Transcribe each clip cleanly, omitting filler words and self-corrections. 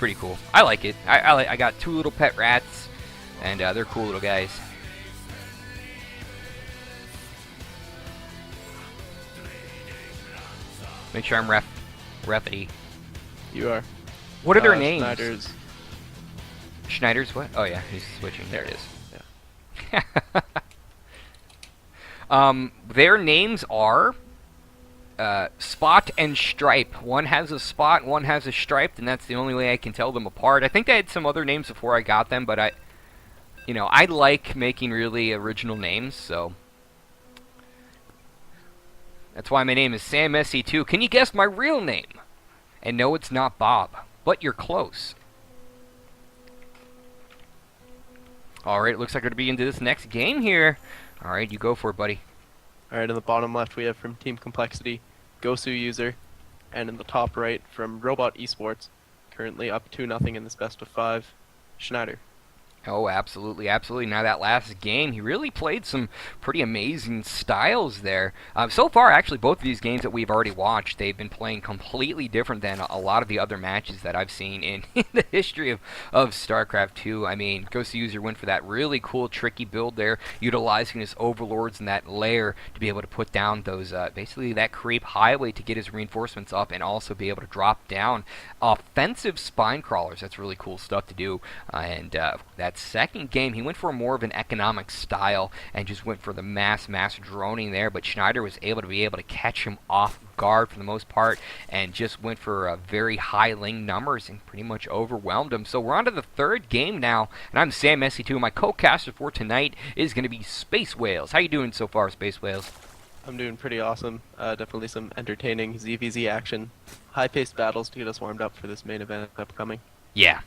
pretty cool. I like it. I got 2 little pet rats, and they're cool little guys. Make sure I'm refity. You are. What are their names? Schneider's what? Oh yeah, he's switching. There it is. Yeah. Their names are Spot and Stripe. One has a spot, one has a stripe, and that's the only way I can tell them apart. I think they had some other names before I got them, but I like making really original names, so that's why my name is Sam SC2. Can you guess my real name? And no, it's not Bob, but you're close. Alright, looks like we're going to be into this next game here. Alright, you go for it, buddy. Alright, in the bottom left we have from Team Complexity, coLGowswer, and in the top right from Robot Esports, currently up 2-0 in this best of 5, Schneider. Oh, absolutely, absolutely. Now, that last game, he really played some pretty amazing styles there. So far, actually, both of these games that we've already watched, they've been playing completely different than a lot of the other matches that I've seen in the history of StarCraft 2. I mean, coLGowswer went for that really cool, tricky build there, utilizing his overlords and that lair to be able to put down those, basically that creep highway to get his reinforcements up and also be able to drop down offensive spine crawlers. That's really cool stuff to do, and that second game, he went for more of an economic style and just went for the mass droning there, but Schneider was able to catch him off guard for the most part and just went for very high ling numbers and pretty much overwhelmed him. So we're on to the third game now, and I'm Sam SC2. My co-caster for tonight is going to be Space Whales. How you doing so far, Space Whales? I'm doing pretty awesome. Definitely some entertaining ZVZ action. High-paced battles to get us warmed up for this main event upcoming. Yeah.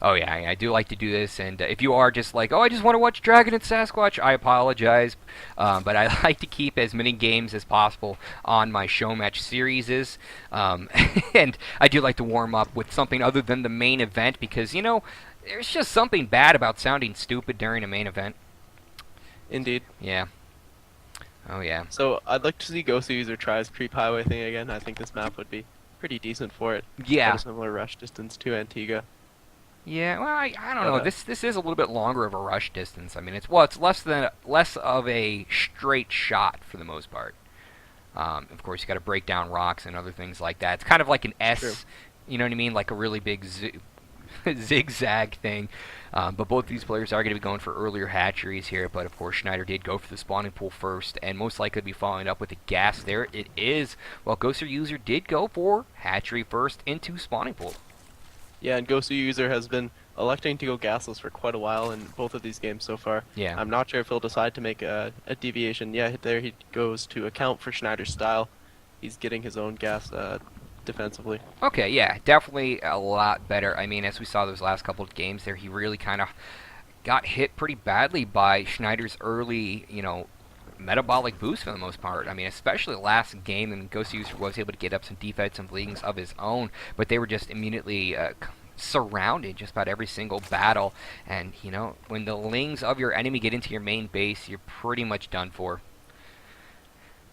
Oh yeah, I do like to do this, and if you are just like, oh, I just want to watch Dragon and Sasquatch, I apologize, but I like to keep as many games as possible on my show match series, and I do like to warm up with something other than the main event, because, there's just something bad about sounding stupid during a main event. Indeed. Yeah. Oh yeah. So I'd like to see coLGowswer try his creep highway thing again. I think this map would be pretty decent for it. Yeah. Quite a similar rush distance to Antigua. Yeah, well, I don't know. This is a little bit longer of a rush distance. I mean, it's less of a straight shot for the most part. Of course, you got to break down rocks and other things like that. It's kind of like an S, True. You know what I mean, like a really big zigzag thing. But both these players are going to be going for earlier hatcheries here. But of course, Schneider did go for the spawning pool first, and most likely be following up with the gas. There it is. Well, coLGowswer did go for hatchery first into spawning pool. Yeah, and coLGowswer has been electing to go gasless for quite a while in both of these games so far. Yeah. I'm not sure if he'll decide to make a deviation. Yeah, there he goes to account for Schneider's style. He's getting his own gas defensively. Okay, yeah, definitely a lot better. I mean, as we saw those last couple of games there, he really kind of got hit pretty badly by Schneider's early, metabolic boost for the most part. I mean, especially last game, and coLGowswer was able to get up some defensive leagues of his own, but they were just immediately surrounded just about every single battle. And, when the lings of your enemy get into your main base, you're pretty much done for.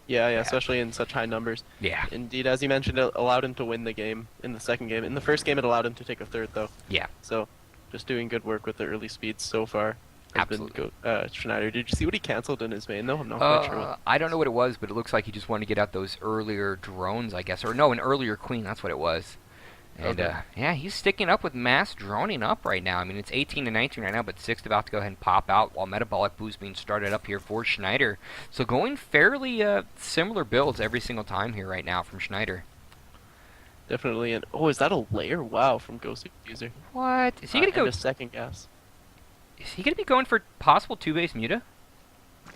Yeah, especially in such high numbers. Yeah. Indeed, as you mentioned, it allowed him to win the game in the second game. In the first game, it allowed him to take a third, though. Yeah. So, just doing good work with the early speeds so far. Absolutely. Schneider. Did you see what he canceled in his main, though? I'm not quite sure what. I don't know what it was, but it looks like he just wanted to get out those earlier drones, I guess. Or no, an earlier queen, that's what it was. And, Okay. yeah, he's sticking up with mass droning up right now. I mean, it's 18 to 19 right now, but 6 about to go ahead and pop out while metabolic boost being started up here for Schneider. So going fairly similar builds every single time here right now from Schneider. Definitely. And is that a layer? Wow, from coLGowswer. What? Is he going to go... a second gas. Is he going to be going for possible 2-base muta?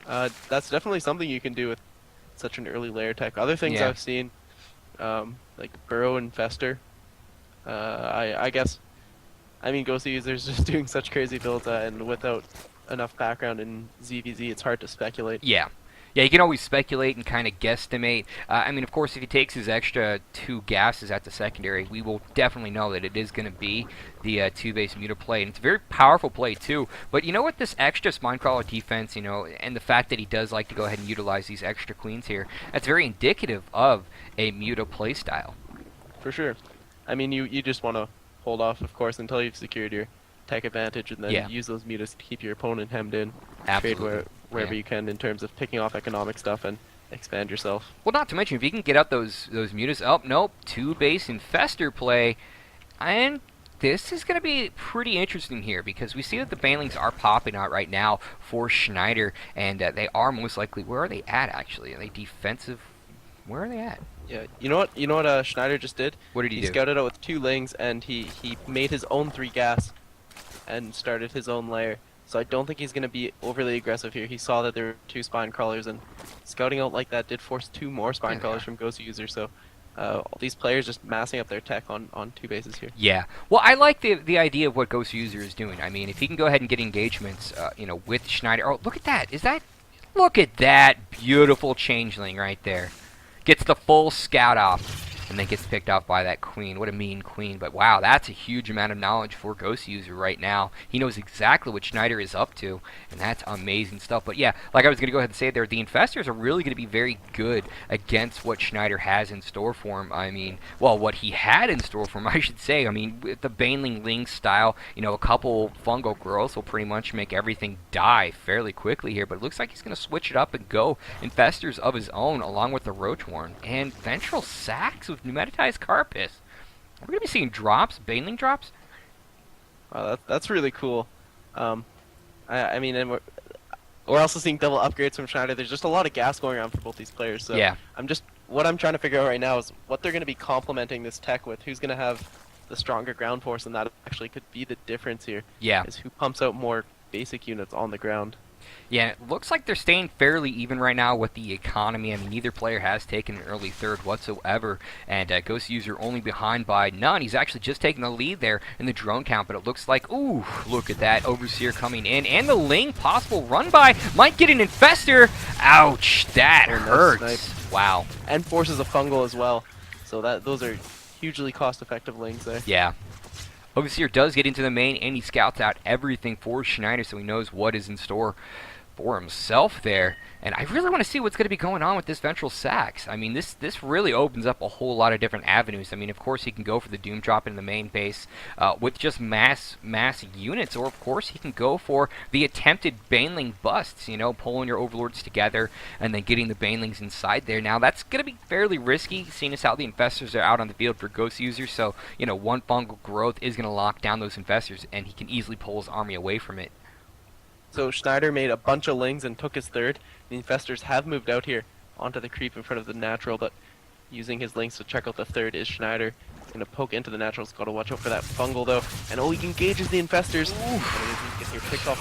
That's definitely something you can do with such an early layer tech. Other things Yeah. I've seen, like Burrow and Fester. I guess, coLGowser's just doing such crazy builds, and without enough background in ZVZ, it's hard to speculate. Yeah. Yeah, you can always speculate and kind of guesstimate. I mean, of course, if he takes his extra 2 gases at the secondary, we will definitely know that it is going to be the 2-base muta play. And it's a very powerful play, too. But you know what? This extra Spinecrawler defense, and the fact that he does like to go ahead and utilize these extra queens here, that's very indicative of a muta play style. For sure. I mean, you just want to hold off, of course, until you've secured your tech advantage, and then Yeah. use those mutas to keep your opponent hemmed in. Absolutely. Trade wherever Yeah. you can in terms of picking off economic stuff and expand yourself. Well, not to mention, if you can get out those mutas. Oh, nope. 2-base infester play. And this is going to be pretty interesting here because we see that the banelings are popping out right now for Schneider, and they are most likely. Where are they at, actually? Are they defensive? Where are they at? Yeah, you know what? You know what Schneider just did? What did he do? Scouted out with 2 lings, and he made his own 3 gas, and started his own lair. So I don't think he's going to be overly aggressive here. He saw that there were 2 spine crawlers, and scouting out like that did force 2 more spine crawlers from coLGowswer. So all these players just massing up their tech on 2 bases here. Yeah. Well, I like the idea of what coLGowswer is doing. I mean, if he can go ahead and get engagements, with Schneider. Oh, look at that! Look at that beautiful changeling right there. Gets the full scout off, and then gets picked off by that queen. What a mean queen. But wow, that's a huge amount of knowledge for coLGowswer right now. He knows exactly what Schneider is up to, and that's amazing stuff. But yeah, like I was going to go ahead and say there, the infestors are really going to be very good against what Schneider has in store for him. I mean, well, what he had in store for him, I should say. I mean, with the Baneling Ling style, a couple fungal growths will pretty much make everything die fairly quickly here. But it looks like he's going to switch it up and go infestors of his own, along with the Roachworn and ventral sacks with pneumatized carapace. We're going to be seeing drops, Baneling drops. Wow, that's really cool. I mean, and we're also seeing double upgrades from Schneider. There's just a lot of gas going around for both these players. So Yeah. what I'm trying to figure out right now is what they're going to be complementing this tech with. Who's going to have the stronger ground force, and that actually could be the difference here. Yeah. Is who pumps out more basic units on the ground. Yeah, it looks like they're staying fairly even right now with the economy. I mean, neither player has taken an early third whatsoever, and coLGowswer only behind by none. He's actually just taking the lead there in the drone count, but it looks like, ooh, look at that, Overseer coming in, and the Ling possible run by, might get an infester. Ouch, that hurts. Wow. And forces a fungal as well, so those are hugely cost-effective lings there. Yeah. Overseer does get into the main, and he scouts out everything for Schneider, so he knows what is in store for himself there. And I really want to see what's going to be going on with this ventral sacks. I mean, this really opens up a whole lot of different avenues. I mean, of course, he can go for the Doom Drop in the main base with just mass units, or of course, he can go for the attempted Baneling busts, pulling your Overlords together and then getting the Banelings inside there. Now, that's going to be fairly risky, seeing as how the infestors are out on the field for coLGowswer, so, one fungal growth is going to lock down those infestors, and he can easily pull his army away from it. So Schneider made a bunch of lings and took his third. The infestors have moved out here onto the creep in front of the natural, but using his lings to check out the third is Schneider. He's going to poke into the natural. He's got to watch out for that fungal, though. And he engages the infestors.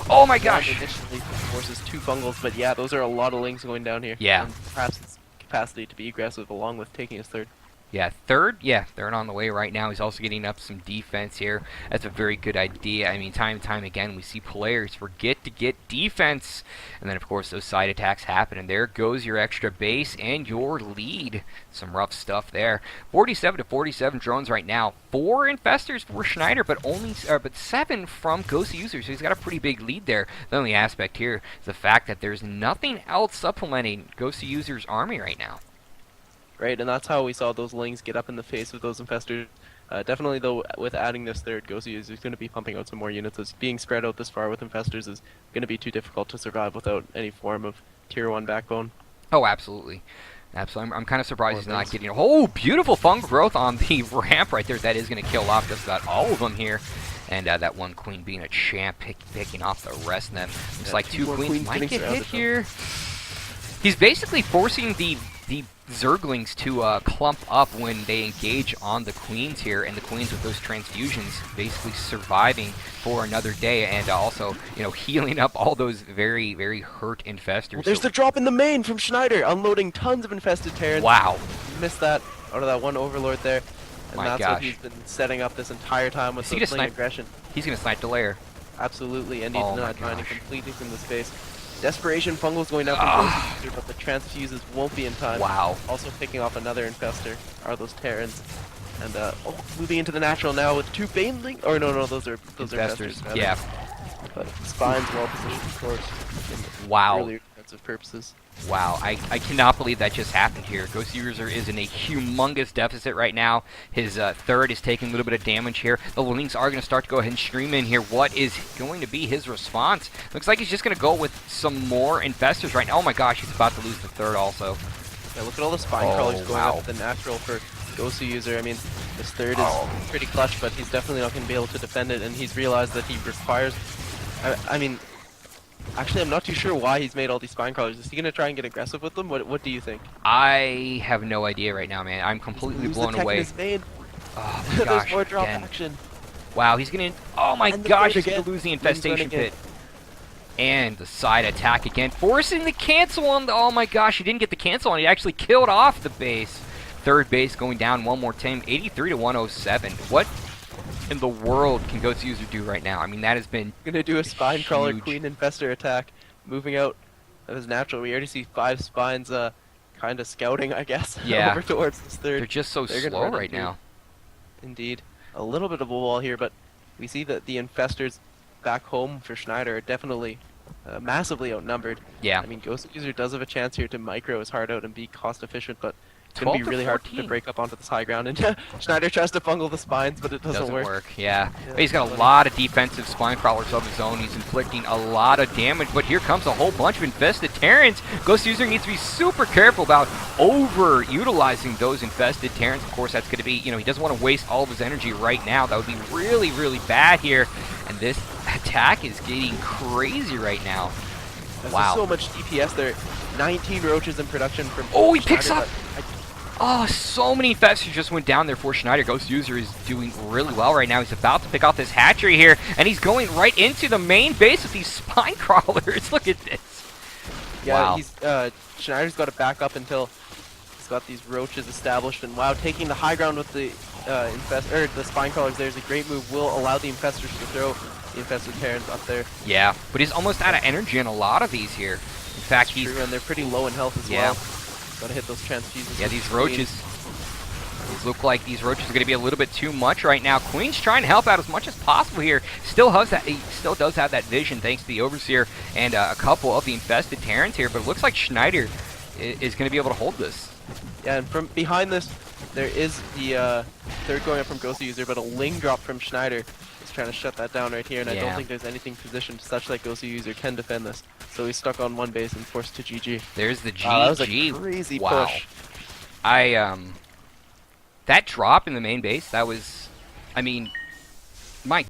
Oh my gosh! Initially forces 2 fungals, but yeah, those are a lot of lings going down here. Yeah. And perhaps his capacity to be aggressive along with taking his third. Yeah, third, they're on the way right now. He's also getting up some defense here. That's a very good idea. I mean, time and time again, we see players forget to get defense. And then, of course, those side attacks happen. And there goes your extra base and your lead. Some rough stuff there. 47-47 drones right now. 4 infestors for Schneider, but 7 from coLGowswer. So he's got a pretty big lead there. The only aspect here is the fact that there's nothing else supplementing coLGowser's army right now. Right, and that's how we saw those lings get up in the face of those infestors. Definitely, though, with adding this third, coLGowswer is going to be pumping out some more units, as being spread out this far with infestors is going to be too difficult to survive without any form of tier 1 backbone. Oh, absolutely. Absolutely. I'm kind of surprised he's not getting... Oh, beautiful fungal growth on the ramp right there. That is going to kill off just about all of them here. And that one queen being a champ, picking off the rest of them. Looks like 2 queens might get hit here. He's basically forcing the Zerglings to clump up when they engage on the queens here, and the queens with those transfusions basically surviving for another day, and also, healing up all those very, very hurt infestors. Well, there's the drop in the main from Schneider, unloading tons of infested Terrans. Wow. Missed that out of that one Overlord there. And My that's gosh. what he's been setting up this entire time with the Sling aggression. He's going to snipe the lair. Absolutely, and he's not trying to completely from the space. Desperation fungals going down from coLGowswer, but the transfuses won't be in time. Wow. Also picking off another infester, are those Terrans. And moving into the natural now with 2 Baneling. Or no, those are infestors. Yeah. But Spine's well positioned, of course. Wow. Earlier. defensive purposes. Wow, I cannot believe that just happened here. coLGowswer is in a humongous deficit right now. His third is taking a little bit of damage here. The Lynx are going to start to go ahead and stream in here. What is going to be his response? Looks like he's just going to go with some more infestors right now. Oh my gosh, he's about to lose the third also. Yeah, look at all the spine crawlers going up the natural for coLGowswer. I mean, this third is pretty clutch, but he's definitely not going to be able to defend it, and he's realized that he requires... I mean... Actually, I'm not too sure why he's made all these spine crawlers. Is he going to try and get aggressive with them? What do you think? I have no idea right now, man. I'm completely blown away. Oh my gosh, There's more drop again. action. Wow, he's going to... Oh my gosh, he's going to lose the infestation pit. And the side attack again, forcing the cancel on the... Oh my gosh, he didn't get the cancel on. He actually killed off the base. Third base going down one more time, 83 to 107. What in the world can coLGowswer do right now? I mean, that has been Gonna do a spine crawler queen infestor attack, moving out of his natural. We already see 5 spines kind of scouting, I guess, Yeah. over towards this third. They're just so slow right now. Indeed. A little bit of a wall here, but we see that the infestors back home for Schneider are definitely massively outnumbered. Yeah. I mean, coLGowswer does have a chance here to micro his heart out and be cost efficient, but it's going to be really hard to break up onto this high ground. And Schneider tries to bungle the spines, but it doesn't work. Yeah. He's got a lot of defensive spine crawlers of his own. He's inflicting a lot of damage, but here comes a whole bunch of infested Terrans. coLGowswer needs to be super careful about over-utilizing those infested Terrans. Of course, that's going to be, he doesn't want to waste all of his energy right now. That would be really, really bad here. And this attack is getting crazy right now. Wow. So much DPS there. 19 roaches in production from he picks up... Oh, so many infestors just went down there for Schneider. coLGowswer is doing really well right now. He's about to pick off this hatchery here, and he's going right into the main base with these spine crawlers. Look at this. Yeah, Schneider's got to back up until he's got these roaches established. And wow, taking the high ground with the the spine crawlers there's a great move. Will allow the infestors to throw the infested Terrans up there. Yeah, but he's almost out of energy on a lot of these here. In fact, true, and they're pretty low in health as well. Gotta hit those transfusions. Yeah, these roaches. These look like these roaches are going to be a little bit too much right now. Queen's trying to help out as much as possible here. He still does have that vision thanks to the Overseer and a couple of the infested Terrans here. But it looks like Schneider is going to be able to hold this. Yeah, and from behind this, there is the third going up from coLGowswer, but a Ling drop from Schneider is trying to shut that down right here. And I don't think there's anything positioned such that coLGowswer can defend this. So he's stuck on one base and forced to GG. There's the GG. That was a crazy push. That drop in the main base, that was, I mean, my